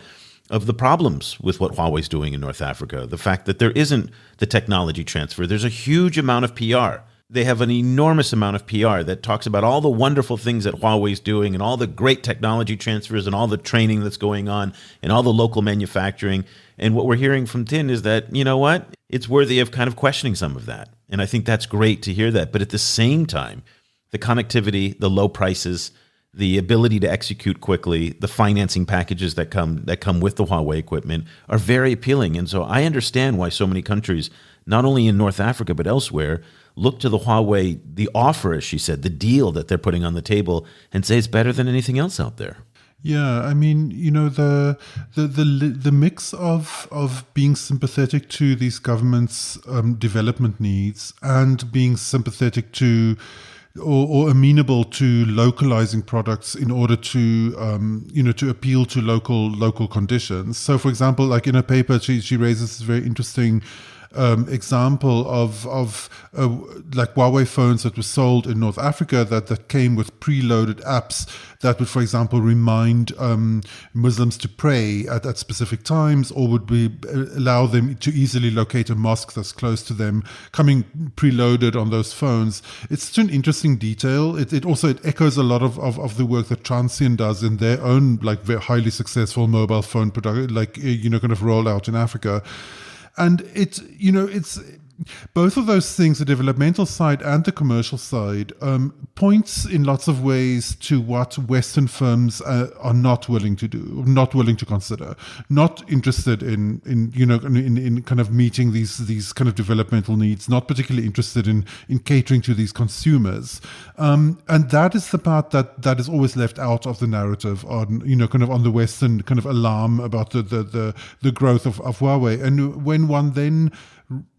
of the problems with what Huawei's doing in North Africa. The fact that there isn't the technology transfer. There's a huge amount of PR. They have an enormous amount of PR that talks about all the wonderful things that Huawei's doing and all the great technology transfers and all the training that's going on and all the local manufacturing. And what we're hearing from Tin is that, you know what? It's worthy of kind of questioning some of that. And I think that's great to hear that. But at the same time, the connectivity, the low prices, the ability to execute quickly, the financing packages that come with the Huawei equipment are very appealing. And so I understand why so many countries, not only in North Africa but elsewhere, look to the Huawei, the offer, as she said, the deal that they're putting on the table, and say it's better than anything else out there. Yeah, I mean, the mix of being sympathetic to these governments' development needs and being sympathetic to or amenable to localizing products in order to to appeal to local conditions. So, for example, like in a paper, she raises this very interesting example of like Huawei phones that were sold in North Africa that came with preloaded apps that would, for example, remind Muslims to pray at specific times, or would allow them to easily locate a mosque that's close to them, coming preloaded on those phones. It's such an interesting detail. It also echoes a lot of the work that Transsion does in their own like very highly successful mobile phone product, like kind of rollout in Africa. And it's both of those things, the developmental side and the commercial side, points in lots of ways to what Western firms are not willing to do, not willing to consider, not interested in kind of meeting these kind of developmental needs, not particularly interested in catering to these consumers. And that is the part that is always left out of the narrative on, kind of on the Western kind of alarm about the growth of Huawei. And when one then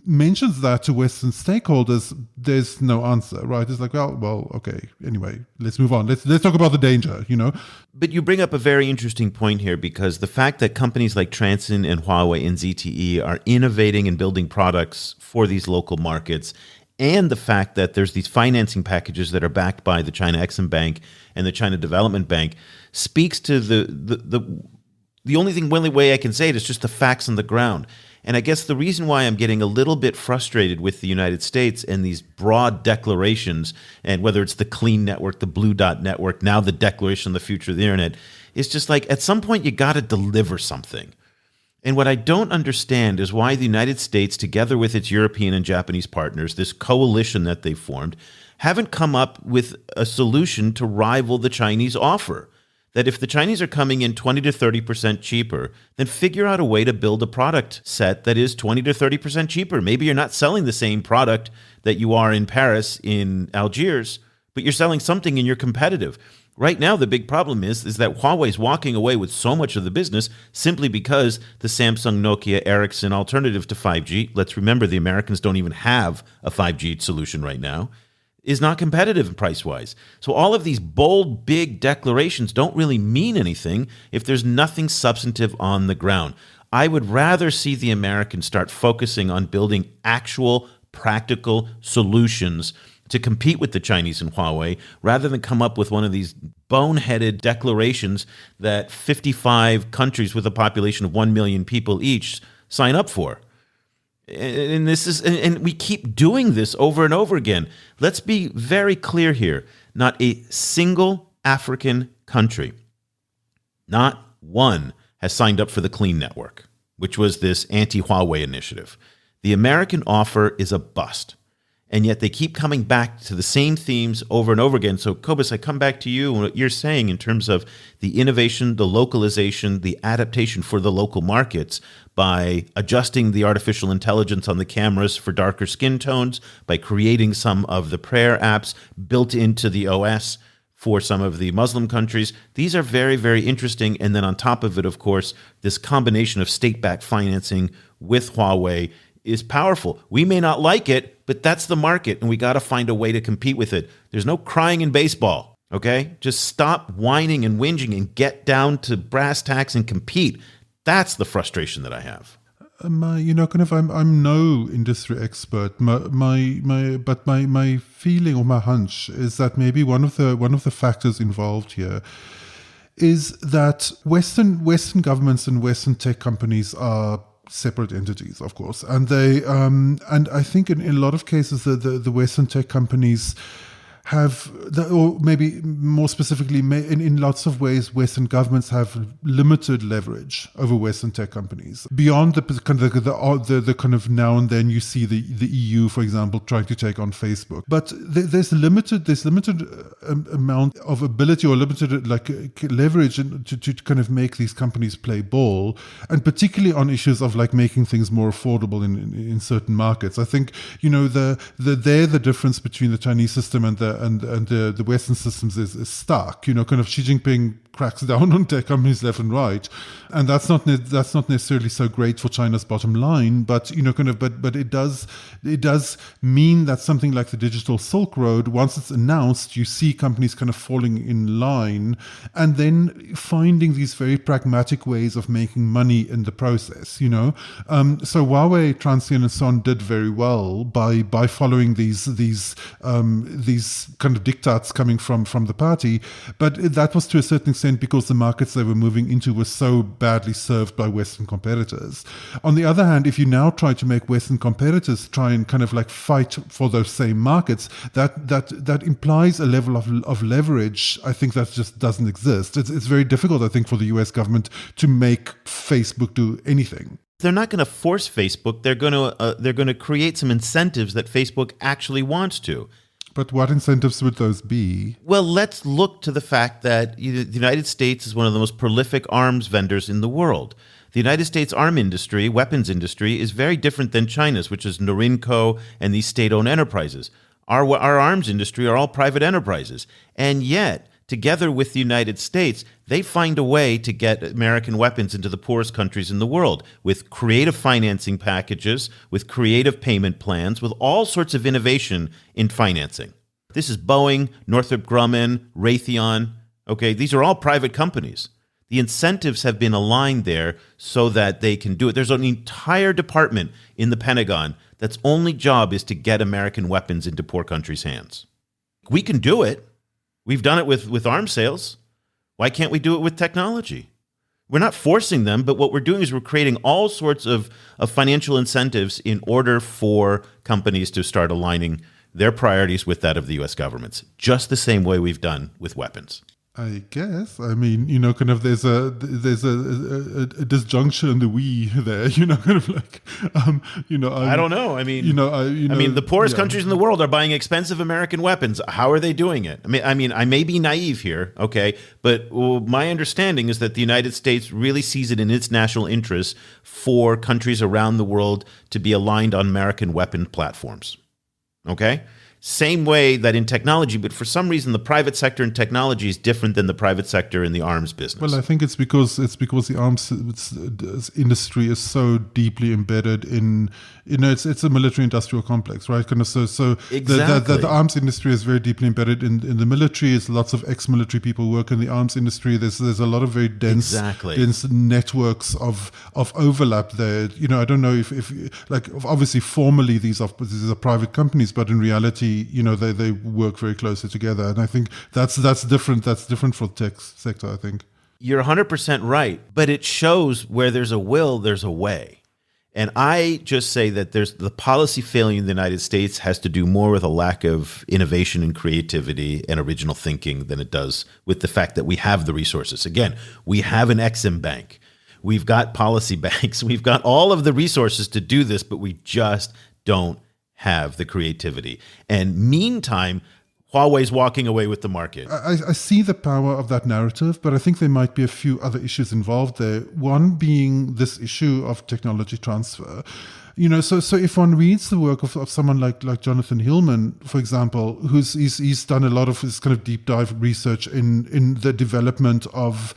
mentions that to Western stakeholders, there's no answer, right? It's like, well, okay. Anyway, let's move on. Let's talk about the danger, But you bring up a very interesting point here, because the fact that companies like Transsion and Huawei and ZTE are innovating and building products for these local markets, and the fact that there's these financing packages that are backed by the China Exim Bank and the China Development Bank, speaks to the only way I can say it is just the facts on the ground. And I guess the reason why I'm getting a little bit frustrated with the United States and these broad declarations, and whether it's the Clean Network, the Blue Dot Network, now the Declaration on the Future of the Internet, is just like, at some point you got to deliver something. And what I don't understand is why the United States, together with its European and Japanese partners, this coalition that they formed, haven't come up with a solution to rival the Chinese offer. that if the Chinese are coming in 20 to 30% cheaper, then figure out a way to build a product set that is 20 to 30% cheaper. Maybe you're not selling the same product that you are in Paris, in Algiers, but you're selling something and you're competitive. Right now, the big problem is that Huawei is walking away with so much of the business simply because the Samsung, Nokia, Ericsson alternative to 5G, let's remember the Americans don't even have a 5G solution right now, is not competitive price-wise. So all of these bold, big declarations don't really mean anything if there's nothing substantive on the ground. I would rather see the Americans start focusing on building actual, practical solutions to compete with the Chinese and Huawei, rather than come up with one of these boneheaded declarations that 55 countries with a population of 1 million people each sign up for. And we keep doing this over and over again. Let's be very clear here. Not a single African country, not one, has signed up for the Clean Network, which was this anti-Huawei initiative. The American offer is a bust. And yet they keep coming back to the same themes over and over again. So, Cobus, I come back to you and what you're saying in terms of the innovation, the localization, the adaptation for the local markets by adjusting the artificial intelligence on the cameras for darker skin tones, by creating some of the prayer apps built into the OS for some of the Muslim countries. These are very, very interesting. And then on top of it, of course, this combination of state-backed financing with Huawei is powerful. We may not like it, but that's the market, and we got to find a way to compete with it. There's no crying in baseball, okay? Just stop whining and whinging and get down to brass tacks and compete. That's the frustration that I have. I'm no industry expert. My feeling or my hunch is that maybe one of the factors involved here is that Western governments and Western tech companies are separate entities, of course, and they and I think in a lot of cases the Western tech companies have, or maybe more specifically, in lots of ways, Western governments have limited leverage over Western tech companies. Beyond the kind of now and then you see the EU, for example, trying to take on Facebook, but there's limited amount of ability or limited leverage to kind of make these companies play ball, and particularly on issues of making things more affordable in certain markets. I think the difference between the Chinese system and the Western systems is stark. Kind of Xi Jinping cracks down on tech companies left and right, and that's not necessarily so great for China's bottom line. But but it does mean that something like the Digital Silk Road, once it's announced, you see companies kind of falling in line, and then finding these very pragmatic ways of making money in the process. So Huawei, Transsion, and so on did very well by following these kind of diktats coming from the party, but that was to a certain extent because the markets they were moving into were so badly served by Western competitors. On the other hand, if you now try to make Western competitors try and kind of fight for those same markets, that implies a level of leverage, I think, that just doesn't exist. It's very difficult, I think, for the US government to make Facebook do anything. They're not going to force Facebook. They're going to create some incentives that Facebook actually wants to. But what incentives would those be? Well, let's look to the fact that the United States is one of the most prolific arms vendors in the world. The United States arm industry, weapons industry, is very different than China's, which is Norinco and these state-owned enterprises. Our arms industry are all private enterprises. And yet, together with the United States, they find a way to get American weapons into the poorest countries in the world with creative financing packages, with creative payment plans, with all sorts of innovation in financing. This is Boeing, Northrop Grumman, Raytheon. Okay, these are all private companies. The incentives have been aligned there so that they can do it. There's an entire department in the Pentagon that's only job is to get American weapons into poor countries' hands. We can do it. We've done it with arms sales. Why can't we do it with technology? We're not forcing them, but what we're doing is we're creating all sorts of financial incentives in order for companies to start aligning their priorities with that of the U.S. government's, just the same way we've done with weapons. I guess. I mean, kind of there's a disjuncture in the we there, kind of like, I don't know. I mean, I mean, the poorest countries in the world are buying expensive American weapons. How are they doing it? I mean, I may be naive here, okay, but my understanding is that the United States really sees it in its national interest for countries around the world to be aligned on American weapon platforms, okay? Same way that in technology, but for some reason the private sector in technology is different than the private sector in the arms business. Well, I think it's because the arms industry is so deeply embedded in, it's a military-industrial complex, right? Kind of so exactly. the arms industry is very deeply embedded in the military. There's lots of ex-military people work in the arms industry. There's a lot of very dense networks of overlap there. I don't know if like obviously formally these are private companies, but in reality, they work very closely together, and I think that's different. That's different for the tech sector, I think. You're 100% right, but it shows where there's a will, there's a way. And I just say that there's the policy failure in the United States has to do more with a lack of innovation and creativity and original thinking than it does with the fact that we have the resources. Again, we have an Exim Bank. We've got policy banks. We've got all of the resources to do this, but we just don't have the creativity. And meantime, Huawei's walking away with the market. I see the power of that narrative, but I think there might be a few other issues involved there. One being this issue of technology transfer. So if one reads the work of someone like Jonathan Hillman, for example, he's done a lot of his kind of deep dive research in the development of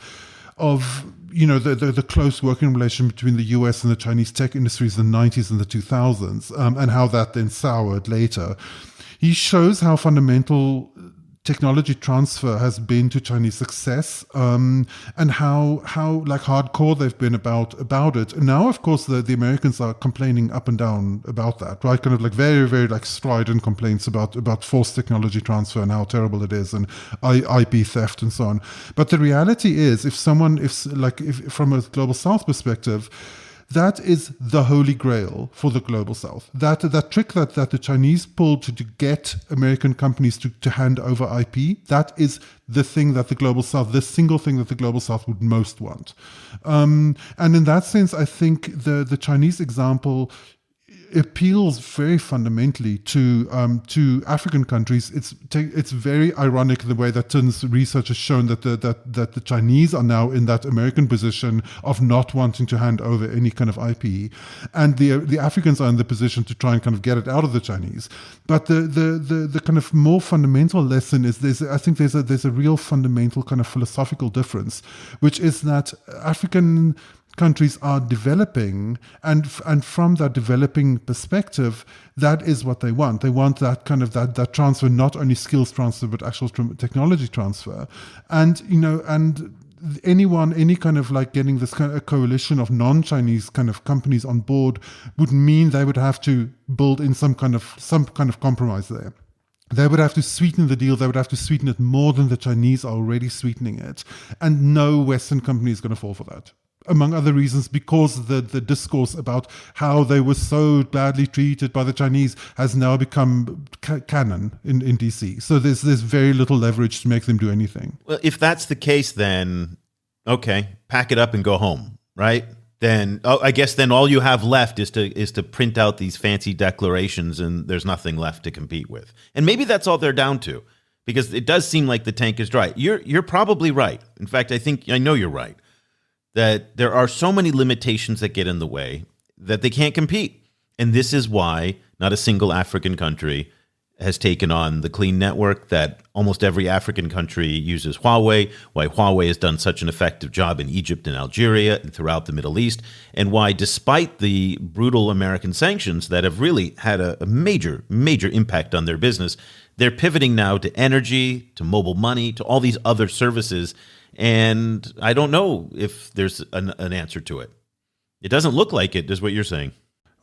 the close working relation between the US and the Chinese tech industries in the 90s and the 2000s, and how that then soured later. He shows how fundamental technology transfer has been to Chinese success, and how like hardcore they've been about it. And now, of course, the Americans are complaining up and down about that, right? Kind of like very, very like strident complaints about forced technology transfer and how terrible it is, and IP theft and so on. But the reality is, if from a Global South perspective, that is the holy grail for the Global South. That trick that the Chinese pulled to get American companies to hand over IP, that is the thing that the Global South, the single thing that the Global South would most want. And in that sense, I think the Chinese example appeals very fundamentally to African countries. It's very ironic the way that Tin's research has shown that the Chinese are now in that American position of not wanting to hand over any kind of IP, and the Africans are in the position to try and kind of get it out of the Chinese. But the kind of more fundamental lesson is there's a real fundamental kind of philosophical difference, which is that African countries are developing, and from that developing perspective, that is what they want. They want that kind of that transfer, not only skills transfer but actual technology transfer. And any kind of like getting this kind of a coalition of non-Chinese kind of companies on board would mean they would have to build in some kind of compromise there. They would have to sweeten the deal. They would have to sweeten it more than the Chinese are already sweetening it. And no Western company is going to fall for that. Among other reasons, because the discourse about how they were so badly treated by the Chinese has now become canon in DC. So there's very little leverage to make them do anything. Well, if that's the case, then, okay, pack it up and go home, right? Then I guess then all you have left is to print out these fancy declarations, and there's nothing left to compete with. And maybe that's all they're down to, because it does seem like the tank is dry. You're probably right. In fact, I know you're right, that there are so many limitations that get in the way that they can't compete. And this is why not a single African country has taken on the clean network that almost every African country uses Huawei, why Huawei has done such an effective job in Egypt and Algeria and throughout the Middle East, and why despite the brutal American sanctions that have really had a major, major impact on their business, they're pivoting now to energy, to mobile money, to all these other services. And I don't know if there's an answer to it. It doesn't look like it, is what you're saying.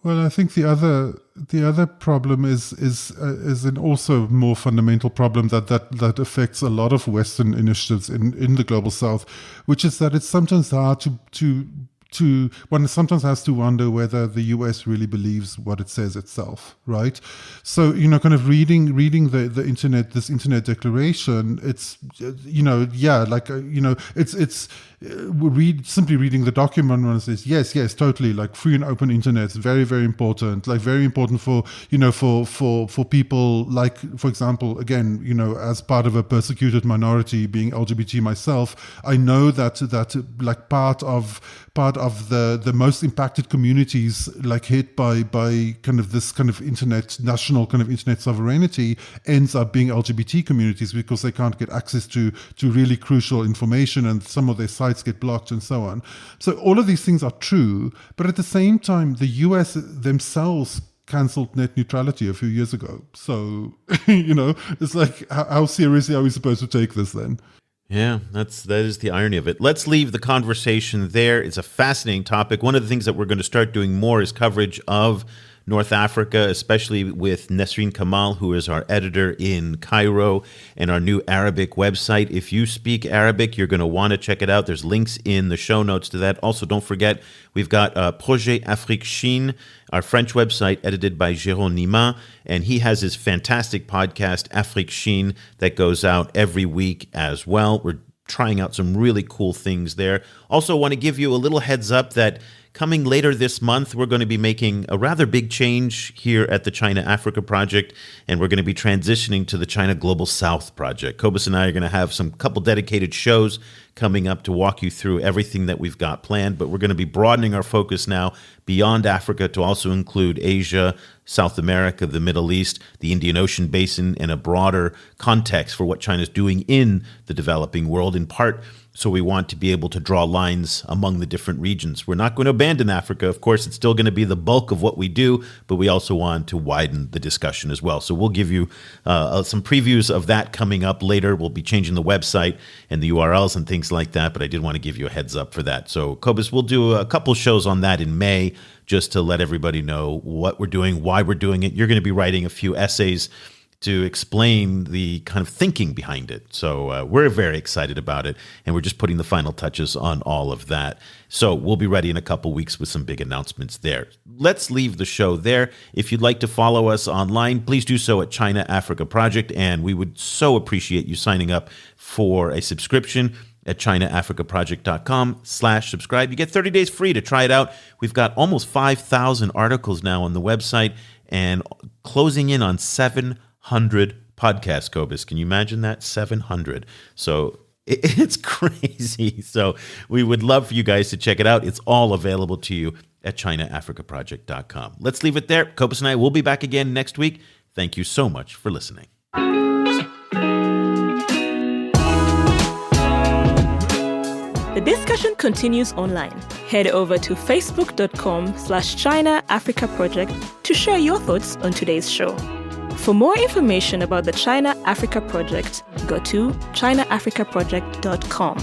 Well, I think the other problem is an also more fundamental problem that affects a lot of Western initiatives in the Global South, which is that it's sometimes hard to one sometimes has to wonder whether the US really believes what it says itself, right? So, kind of reading the internet, this internet declaration, it's, it's simply reading the document when it says, yes, totally, like free and open internet is very, very important, like very important for people, like, for example, again, as part of a persecuted minority, being LGBT myself, I know that like part of the most impacted communities, like hit by kind of this kind of national kind of internet sovereignty, ends up being LGBT communities because they can't get access to really crucial information, and some of their sites get blocked and so on. So all of these things are true, but at the same time, the US themselves cancelled net neutrality a few years ago. So, it's like, how seriously are we supposed to take this then? Yeah, that is the irony of it. Let's leave the conversation there. It's a fascinating topic. One of the things that we're going to start doing more is coverage of North Africa, especially with Nesrine Kamal, who is our editor in Cairo, and our new Arabic website. If you speak Arabic, you're going to want to check it out. There's links in the show notes to that. Also, don't forget, we've got Projet Afrique Chine, our French website, edited by Jérôme Nima, and he has his fantastic podcast, Afrique Chine, that goes out every week as well. We're trying out some really cool things there. Also, want to give you a little heads up that coming later this month, we're going to be making a rather big change here at the China Africa Project, and we're going to be transitioning to the China Global South Project. Cobus and I are going to have some couple dedicated shows coming up to walk you through everything that we've got planned, but we're going to be broadening our focus now beyond Africa to also include Asia, South America, the Middle East, the Indian Ocean Basin, and a broader context for what China's doing in the developing world, in part so we want to be able to draw lines among the different regions. We're not going to abandon Africa. Of course, it's still going to be the bulk of what we do, but we also want to widen the discussion as well. So we'll give you some previews of that coming up later. We'll be changing the website and the URLs and things like that, but I did want to give you a heads up for that. So Cobus, we'll do a couple shows on that in May, just to let everybody know what we're doing, why we're doing it. You're going to be writing a few essays to explain the kind of thinking behind it. So we're very excited about it, and we're just putting the final touches on all of that. So we'll be ready in a couple weeks with some big announcements there. Let's leave the show there. If you'd like to follow us online, please do so at China Africa Project, and we would so appreciate you signing up for a subscription at ChinaAfricaProject.com/subscribe. You get 30 days free to try it out. We've got almost 5,000 articles now on the website, and closing in on 700 podcasts, Cobus. Can you imagine that? 700. So it's crazy. So we would love for you guys to check it out. It's all available to you at ChinaAfricaProject.com. Let's leave it there. Cobus and I will be back again next week. Thank you so much for listening. The discussion continues online. Head over to facebook.com/China Africa Project to share your thoughts on today's show. For more information about the China Africa Project, go to ChinaAfricaProject.com.